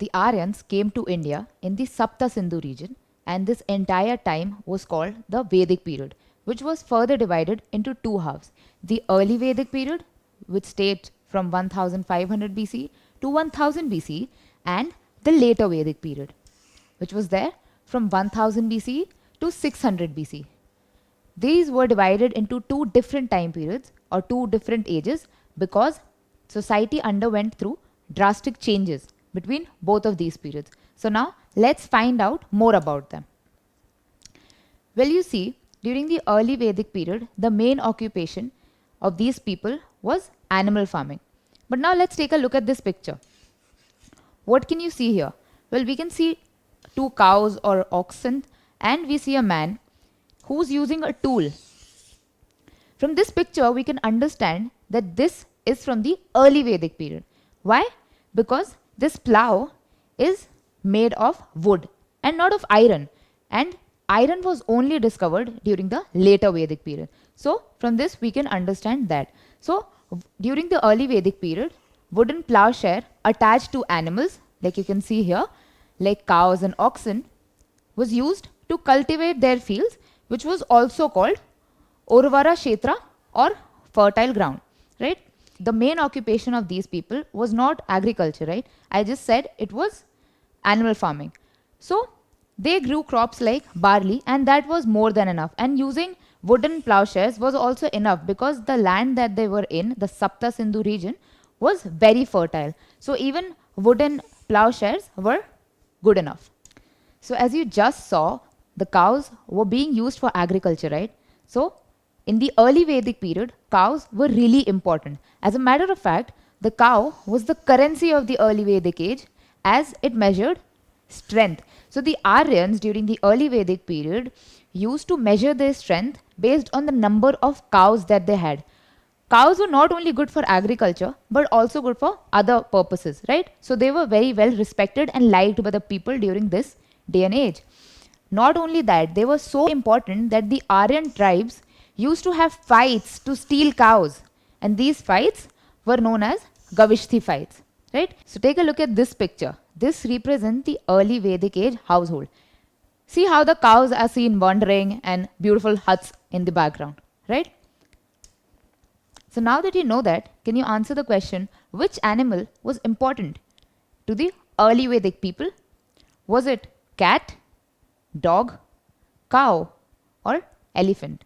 The Aryans came to India in the Sapta Sindhu region, and this entire time was called the Vedic period, which was further divided into two halves. The early Vedic period, which stayed from 1500 BC to 1000 BC, and the later Vedic period, which was there from 1000 BC to 600 BC. These were divided into two different time periods or two different ages because society underwent through drastic changes between both of these periods. So now let's find out more about them. Well, you see, during the early Vedic period, the main occupation of these people was animal farming. But now let's take a look at this picture. What can you see here? Well, we can see two cows or oxen, and we see a man who's using a tool. From this picture, we can understand that this is from the early Vedic period. Why? Because this plow is made of wood and not of iron, and iron was only discovered during the later Vedic period. So from this we can understand that. So during the early Vedic period, wooden plowshare attached to animals, like you can see here, like cows and oxen, was used to cultivate their fields, which was also called Urvara Kshetra or fertile ground, right? The main occupation of these people was not agriculture, right? I just said it was animal farming. So they grew crops like barley, and that was more than enough. And using wooden plowshares was also enough because the land that they were in, the Sapta Sindhu region, was very fertile. So even wooden plowshares were good enough. So as you just saw, the cows were being used for agriculture, right? So in the early Vedic period, cows were really important. As a matter of fact, the cow was the currency of the early Vedic age as it measured strength. So the Aryans during the early Vedic period used to measure their strength based on the number of cows that they had. Cows were not only good for agriculture but also good for other purposes, right? So they were very well respected and liked by the people during this day and age. Not only that, they were so important that the Aryan tribes used to have fights to steal cows, and these fights were known as Gavishthi fights, right? So take a look at this picture. This represents the early Vedic age household. See how the cows are seen wandering and beautiful huts in the background, right? So now that you know that, can you answer the question, which animal was important to the early Vedic people? Was it cat, dog, cow, or elephant?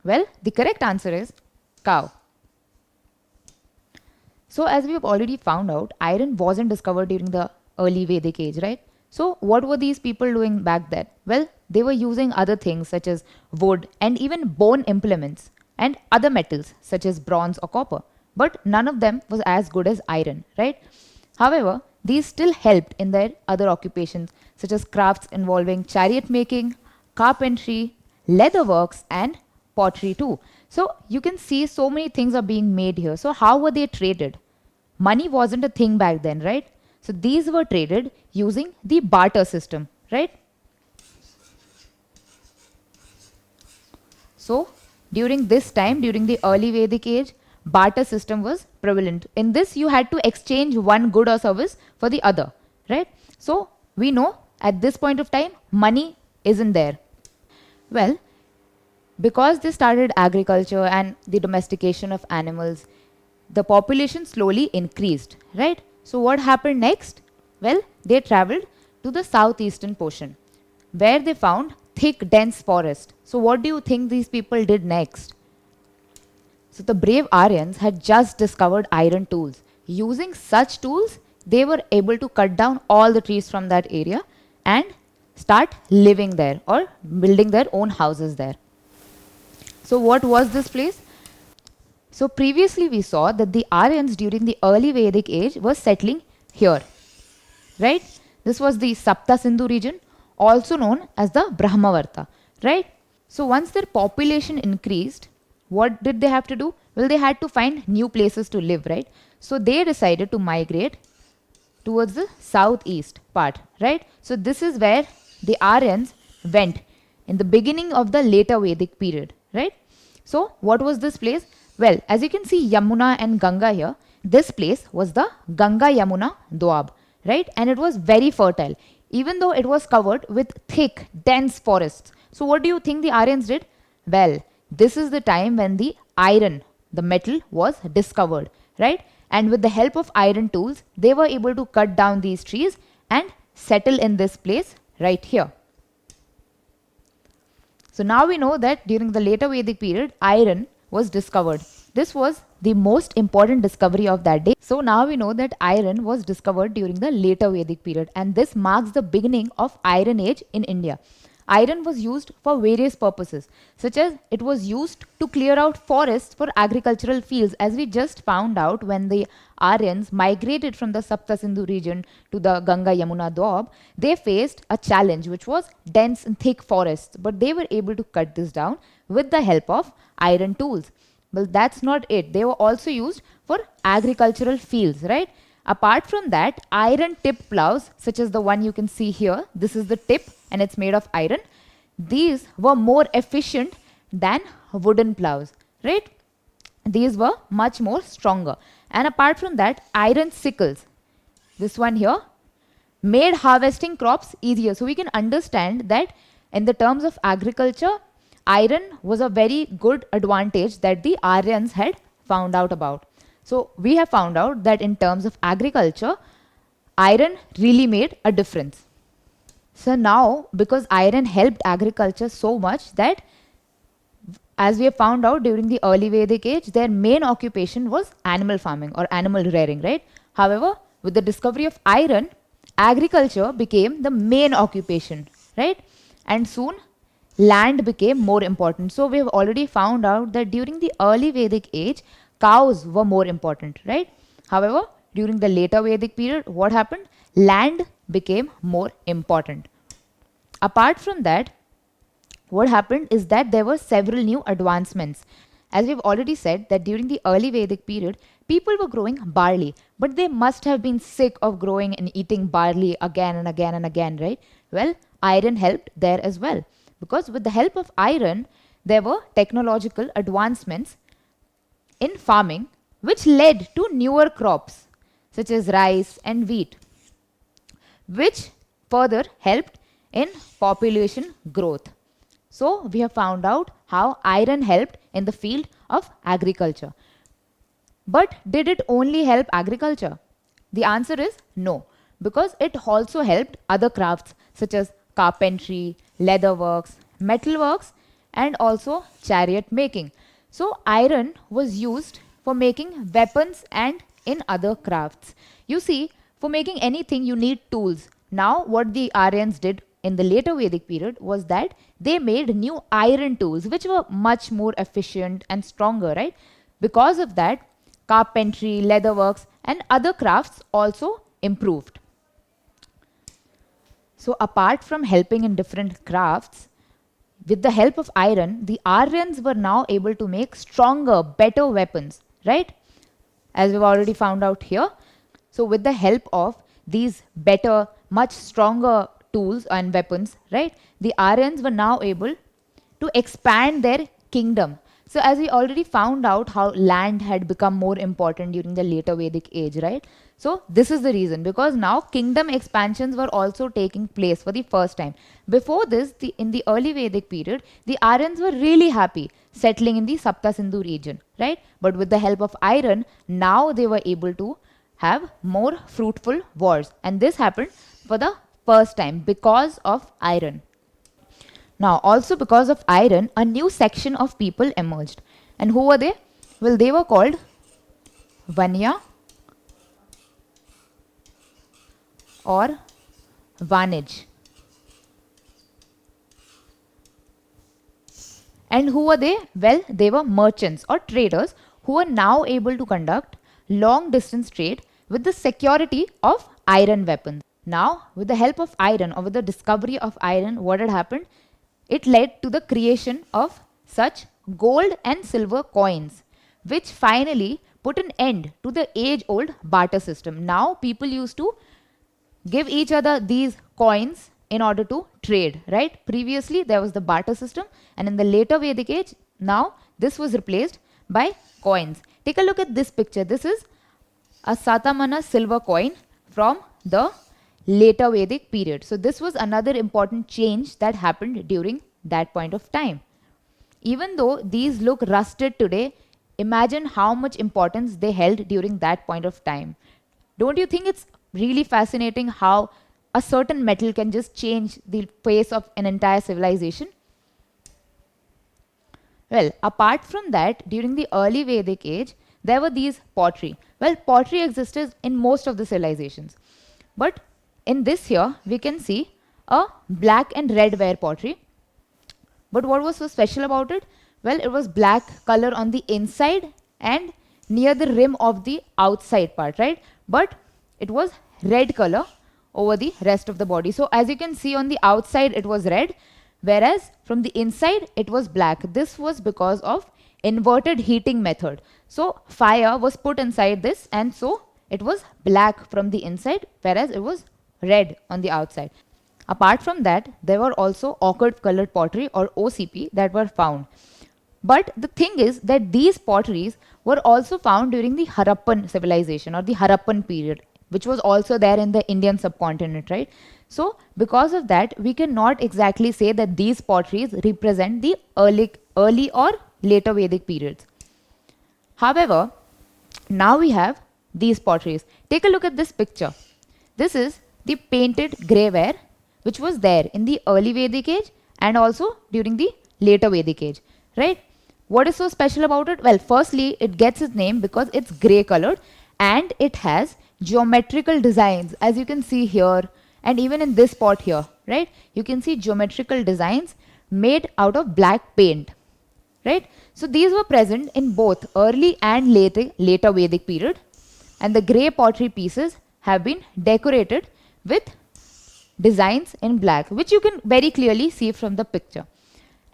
Well, the correct answer is cow. So as we have already found out, iron wasn't discovered during the early Vedic age, right? So what were these people doing back then? Well, they were using other things such as wood and even bone implements and other metals such as bronze or copper. But none of them was as good as iron, right? However, these still helped in their other occupations such as crafts involving chariot making, carpentry, leather works, and pottery too. So you can see so many things are being made here. So how were they traded? Money wasn't a thing back then, right? So these were traded using the barter system, right? So during this time, during the early Vedic age, barter system was prevalent. In this, you had to exchange one good or service for the other, right? So we know at this point of time, money isn't there. Well, because they started agriculture and the domestication of animals, the population slowly increased, right? So what happened next? Well, they traveled to the southeastern portion where they found thick, dense forest. So what do you think these people did next? So the brave Aryans had just discovered iron tools. Using such tools, they were able to cut down all the trees from that area and start living there or building their own houses there. So what was this place? So previously we saw that the Aryans during the early Vedic age were settling here, right? This was the Sapta Sindhu region, also known as the Brahmavarta, right? So once their population increased, what did they have to do? Well, they had to find new places to live, right? So they decided to migrate towards the southeast part, right? So this is where the Aryans went in the beginning of the later Vedic period, right? So what was this place? Well, as you can see Yamuna and Ganga here, This place was the Ganga Yamuna Doab, right? And it was very fertile, even though it was covered with thick, dense forests. So, what do you think the Aryans did? Well, this is the time when the iron, the metal, was discovered, right? And with the help of iron tools, they were able to cut down these trees and settle in this place right here. So now we know that during the later Vedic period, iron was discovered. This was the most important discovery of that day. So now we know that iron was discovered during the later Vedic period, and this marks the beginning of Iron Age in India. Iron was used for various purposes, such as it was used to clear out forests for agricultural fields, as we just found out when the Aryans migrated from the Sapta Sindhu region to the Ganga Yamuna Doab. They faced a challenge which was dense and thick forests, but they were able to cut this down with the help of iron tools. Well, that's not it. They were also used for agricultural fields, right? Apart from that, iron tip plows, such as the one you can see here, this is the tip and it's made of iron. These were more efficient than wooden plows, right? These were much more stronger. And apart from that, iron sickles, this one here, made harvesting crops easier. So we can understand that in the terms of agriculture, iron was a very good advantage that the Aryans had found out about. So we have found out that in terms of agriculture, iron really made a difference. So now, because iron helped agriculture so much that, as we have found out during the early Vedic age, their main occupation was animal farming or animal rearing, right? However, with the discovery of iron, agriculture became the main occupation, right? And soon land became more important. So we have already found out that during the early Vedic age, cows were more important, right? However, during the later Vedic period, what happened? Land became more important. Apart from that, what happened is that there were several new advancements. As we've already said that during the early Vedic period, people were growing barley, but they must have been sick of growing and eating barley again and again and again, right? Well, iron helped there as well, because with the help of iron, there were technological advancements in farming which led to newer crops such as rice and wheat, which further helped in population growth. So we have found out how iron helped in the field of agriculture. But did it only help agriculture? The answer is no, because it also helped other crafts such as carpentry, leatherworks, metalworks, and also chariot making. So iron was used for making weapons and in other crafts. You see, for making anything you need tools. Now what the Aryans did in the later Vedic period was that they made new iron tools which were much more efficient and stronger, right? Because of that, carpentry, leatherworks, and other crafts also improved. So apart from helping in different crafts, with the help of iron, the Aryans were now able to make stronger, better weapons, right? As we've already found out here. So with the help of these better, much stronger tools and weapons, right, the Aryans were now able to expand their kingdom. So as we already found out how land had become more important during the later Vedic age, right? So this is the reason, because now kingdom expansions were also taking place for the first time. Before this, in the early Vedic period, the Aryans were really happy settling in the Sapta Sindhu region, right? But with the help of iron, now they were able to have more fruitful wars. And this happened for the first time because of iron. Now, also because of iron, a new section of people emerged. And who were they? Well, they were called Vanya or Vanij. And who were they? Well, they were merchants or traders who were now able to conduct long distance trade with the security of iron weapons. Now, with the help of iron, or with the discovery of iron, what had happened? It led to the creation of such gold and silver coins, which finally put an end to the age-old barter system. Now people used to give each other these coins in order to trade, right? Previously there was the barter system, and in the later Vedic age, now this was replaced by coins. Take a look at this picture. This is a Satamana silver coin from the later Vedic period. So this was another important change that happened during that point of time. Even though these look rusted today, imagine how much importance they held during that point of time. Don't you think it's really fascinating how a certain metal can just change the face of an entire civilization? Well, apart from that, during the early Vedic age, there were these pottery. Well, pottery existed in most of the civilizations. But in this here, we can see a black and red ware pottery. But what was so special about it? Well, it was black color on the inside and near the rim of the outside part, right? But it was red color over the rest of the body. So as you can see on the outside, it was red, whereas from the inside, it was black. This was because of inverted heating method. So fire was put inside this, and so it was black from the inside, whereas it was red on the outside. Apart from that, there were also ochre colored pottery or OCP that were found. But the thing is that these potteries were also found during the Harappan civilization or the Harappan period, which was also there in the Indian subcontinent, right? So because of that, we cannot exactly say that these potteries represent the early or later Vedic periods. However, now we have these potteries. Take a look at this picture. This is the painted greyware which was there in the early Vedic age and also during the later Vedic age, right? What is so special about it? Well, firstly, it gets its name because it's grey colored and it has geometrical designs, as you can see here and even in this pot here, right? You can see geometrical designs made out of black paint, right? So these were present in both early and later Vedic period, and the grey pottery pieces have been decorated with designs in black, which you can very clearly see from the picture.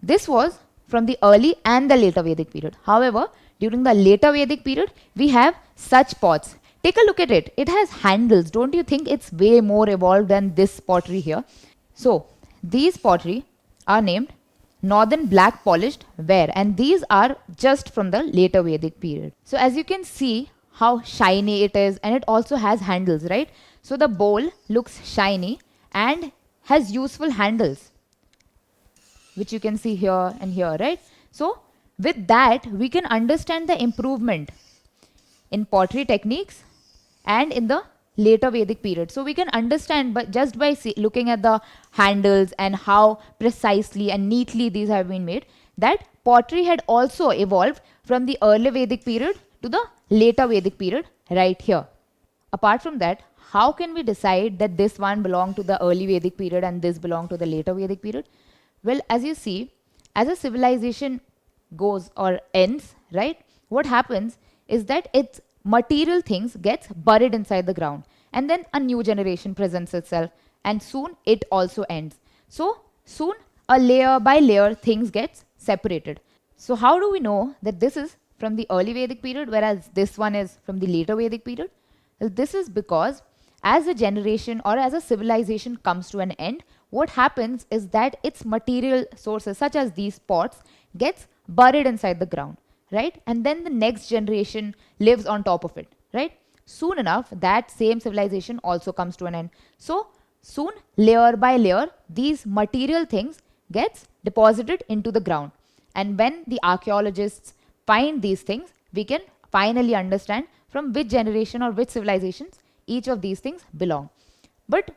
This was from the early and the later Vedic period. However, during the later Vedic period, we have such pots. Take a look at it. It has handles. Don't you think it's way more evolved than this pottery here? So, these pottery are named Northern Black Polished Ware, and these are just from the later Vedic period. So, as you can see how shiny it is, and it also has handles, right? So, the bowl looks shiny and has useful handles, which you can see here and here, right? So with that, we can understand the improvement in pottery techniques and in the later Vedic period. So we can understand just by looking at the handles and how precisely and neatly these have been made, that pottery had also evolved from the early Vedic period to the later Vedic period right here. Apart from that, how can we decide that this one belonged to the early Vedic period and this belonged to the later Vedic period? Well, as you see, as a civilization goes or ends, right, what happens is that its material things gets buried inside the ground, and then a new generation presents itself, and soon it also ends. So soon a layer by layer things gets separated. So how do we know that this is from the early Vedic period whereas this one is from the later Vedic period? Well, this is because as a generation or as a civilization comes to an end, what happens is that its material sources such as these pots gets buried inside the ground, right? And then the next generation lives on top of it, right? Soon enough, that same civilization also comes to an end. So soon, layer by layer, these material things gets deposited into the ground. And when the archaeologists find these things, we can finally understand from which generation or which civilizations each of these things belong. But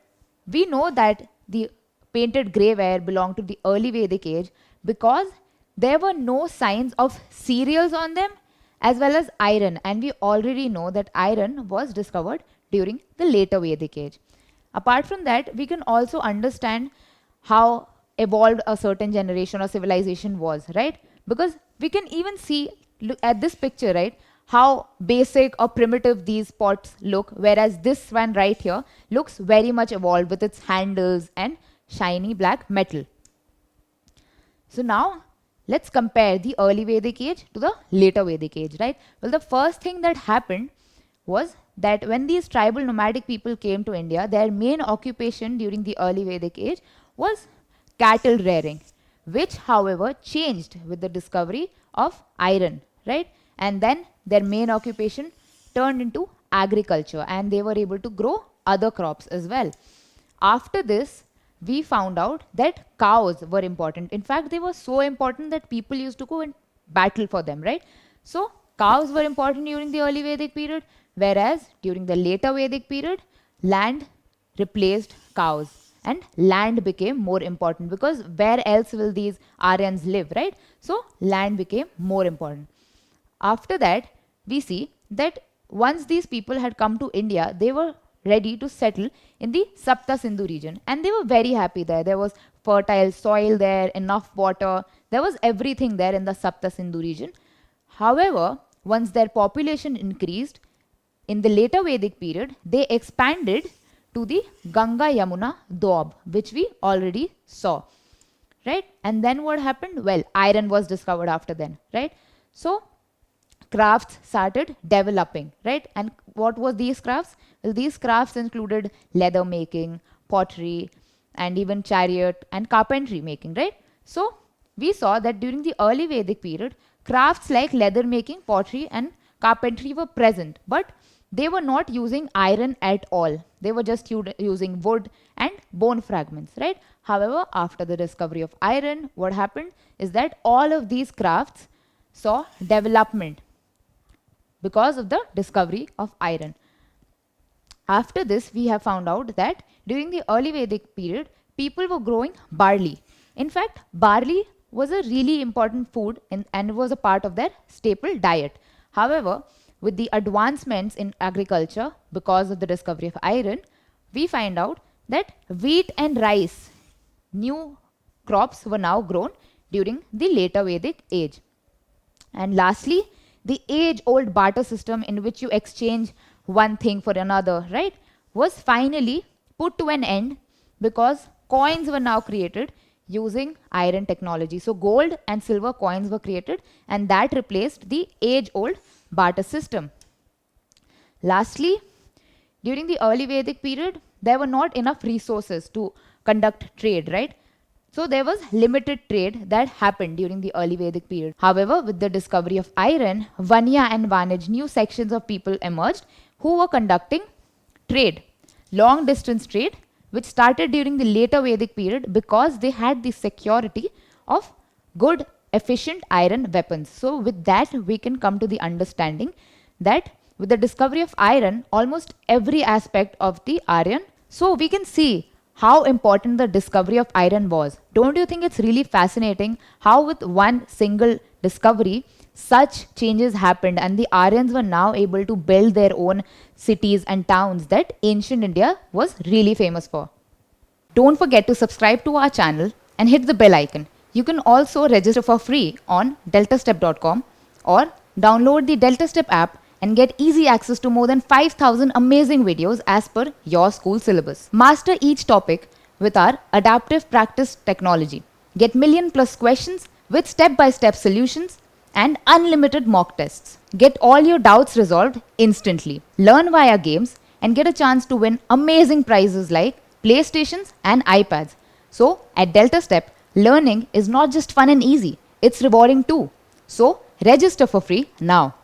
we know that the painted grey ware belonged to the early Vedic age because there were no signs of cereals on them as well as iron, and we already know that iron was discovered during the later Vedic age. Apart from that, we can also understand how evolved a certain generation or civilization was, right? Because we can even see, look at this picture, right, how basic or primitive these pots look, whereas this one right here looks very much evolved with its handles and shiny black metal. So now let's compare the early Vedic age to the later Vedic age, right? Well, the first thing that happened was that when these tribal nomadic people came to India, their main occupation during the early Vedic age was cattle rearing, which however changed with the discovery of iron, right? And then their main occupation turned into agriculture, and they were able to grow other crops as well. After this, we found out that cows were important. In fact, they were so important that people used to go and battle for them, right? So cows were important during the early Vedic period, whereas during the later Vedic period, land replaced cows and land became more important, because where else will these Aryans live, right? So land became more important. After that, we see that once these people had come to India, they were ready to settle in the Sapta Sindhu region, and they were very happy there. There was fertile soil there, enough water, there was everything there in the Sapta Sindhu region. However, once their population increased, in the later Vedic period, they expanded to the Ganga Yamuna Doab, which we already saw, right? And then what happened? Well, iron was discovered after then, right? So crafts started developing, right? And what was these crafts? Well, these crafts included leather making, pottery, and even chariot and carpentry making, right? So we saw that during the early Vedic period, crafts like leather making, pottery, and carpentry were present, but they were not using iron at all. They were just using wood and bone fragments, right? However, after the discovery of iron, what happened is that all of these crafts saw development because of the discovery of iron. After this, we have found out that during the early Vedic period, people were growing barley. In fact, barley was a really important food and was a part of their staple diet. However, with the advancements in agriculture because of the discovery of iron, we find out that wheat and rice, new crops, were now grown during the later Vedic age. And lastly, the age-old barter system in which you exchange one thing for another, right, was finally put to an end because coins were now created using iron technology. So gold and silver coins were created, and that replaced the age-old barter system. Lastly, during the early Vedic period, there were not enough resources to conduct trade, right? So there was limited trade that happened during the early Vedic period. However, with the discovery of iron, Vanya and Vanij, new sections of people emerged who were conducting trade, long distance trade, which started during the later Vedic period because they had the security of good, efficient iron weapons. So with that, we can come to the understanding that with the discovery of iron, almost every aspect of the Aryan, so we can see how important the discovery of iron was. Don't you think it's really fascinating how with one single discovery such changes happened, and the Aryans were now able to build their own cities and towns that ancient India was really famous for. Don't forget to subscribe to our channel and hit the bell icon. You can also register for free on DeltaStep.com or download the DeltaStep app and get easy access to more than 5,000 amazing videos as per your school syllabus. Master each topic with our adaptive practice technology. Get million+ questions with step-by-step solutions and unlimited mock tests. Get all your doubts resolved instantly. Learn via games and get a chance to win amazing prizes like PlayStations and iPads. So at DeltaStep, learning is not just fun and easy, it's rewarding too. So register for free now.